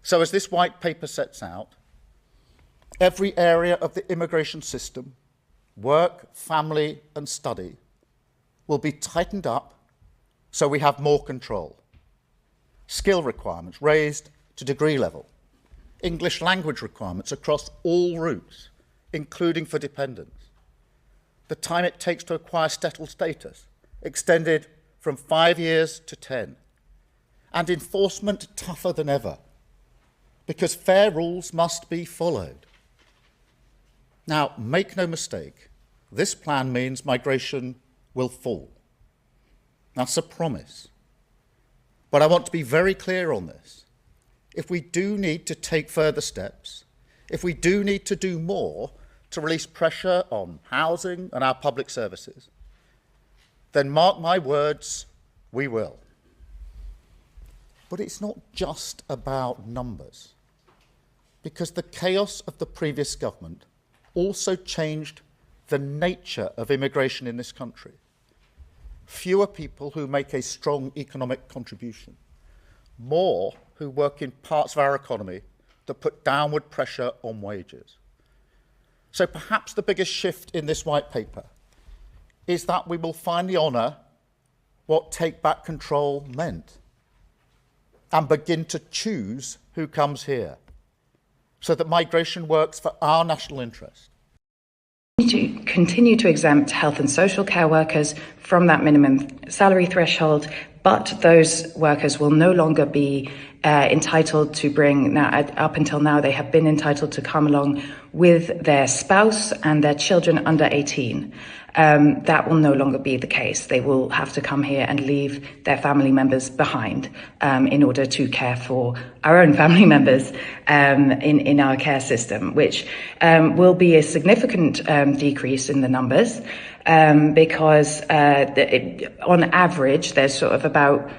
So as this white paper sets out, every area of the immigration system, work, family and study, will be tightened up so we have more control. Skill requirements raised to degree level. English language requirements across all routes, including for dependents. The time it takes to acquire settled status extended from 5 years to 10. And enforcement tougher than ever, because fair rules must be followed. Now, make no mistake, this plan means migration will fall. That's a promise. But I want to be very clear on this. If we do need to take further steps, if we do need to do more to release pressure on housing and our public services, then mark my words, we will. But it's not just about numbers, because the chaos of the previous government also changed the nature of immigration in this country. Fewer people who make a strong economic contribution, more who work in parts of our economy that put downward pressure on wages. So perhaps the biggest shift in this white paper is that we will finally honour what take back control meant and begin to choose who comes here so that migration works for our national interest. To continue to exempt health and social care workers from that minimum salary threshold, but those workers will no longer be entitled to bring, now, up until now, they have been entitled to come along with their spouse and their children under 18. That will no longer be the case. They will have to come here and leave their family members behind in order to care for our own family members in our care system, which will be a significant decrease in the numbers because on average, there's sort of about,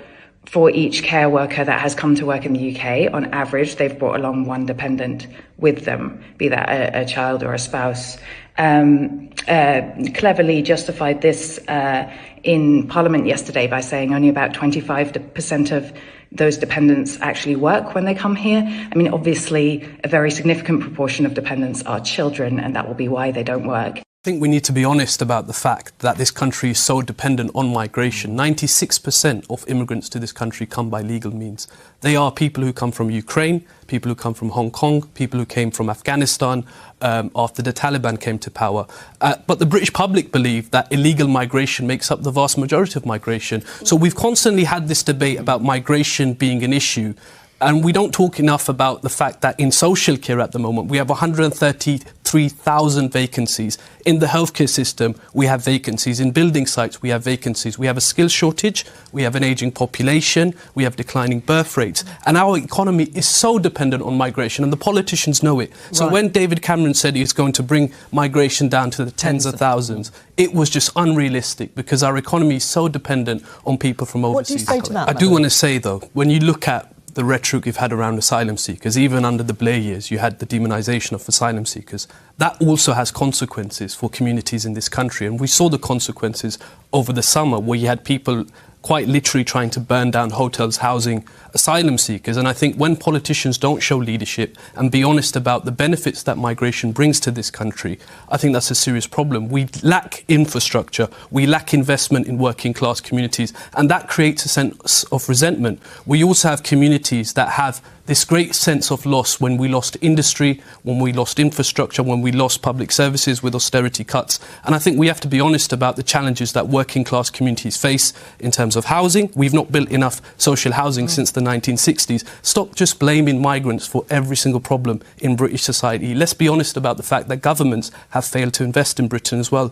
for each care worker that has come to work in the UK, on average, they've brought along one dependent with them, be that a child or a spouse. Cleverly justified this in Parliament yesterday by saying only about 25% of those dependents actually work when they come here. I mean, obviously, a very significant proportion of dependents are children, and that will be why they don't work. I think we need to be honest about the fact that this country is so dependent on migration. 96% of immigrants to this country come by legal means. They are people who come from Ukraine, people who come from Hong Kong, people who came from Afghanistan after the Taliban came to power. But the British public believe that illegal migration makes up the vast majority of migration. So we've constantly had this debate about migration being an issue. And we don't talk enough about the fact that in social care at the moment, we have 133,000 vacancies. In the healthcare system, we have vacancies. In building sites, we have vacancies. We have a skills shortage. We have an ageing population. We have declining birth rates. And our economy is so dependent on migration, and the politicians know it. So when David Cameron said he's going to bring migration down to the tens of thousands, it was just unrealistic because our economy is so dependent on people from overseas. What do you say to that? I do want to say, though, when you look at the rhetoric you've had around asylum seekers, even under the Blair years, you had the demonisation of asylum seekers. That also has consequences for communities in this country. And we saw the consequences over the summer where you had people quite literally trying to burn down hotels housing asylum seekers. And I think when politicians don't show leadership and be honest about the benefits that migration brings to this country, I think that's a serious problem. We lack infrastructure, we lack investment in working class communities, and that creates a sense of resentment. We also have communities that have this great sense of loss when we lost industry, when we lost infrastructure, when we lost public services with austerity cuts. And I think we have to be honest about the challenges that working class communities face in terms of housing. We've not built enough social housing since the 1960s. Stop just blaming migrants for every single problem in British society. Let's be honest about the fact that governments have failed to invest in Britain as well.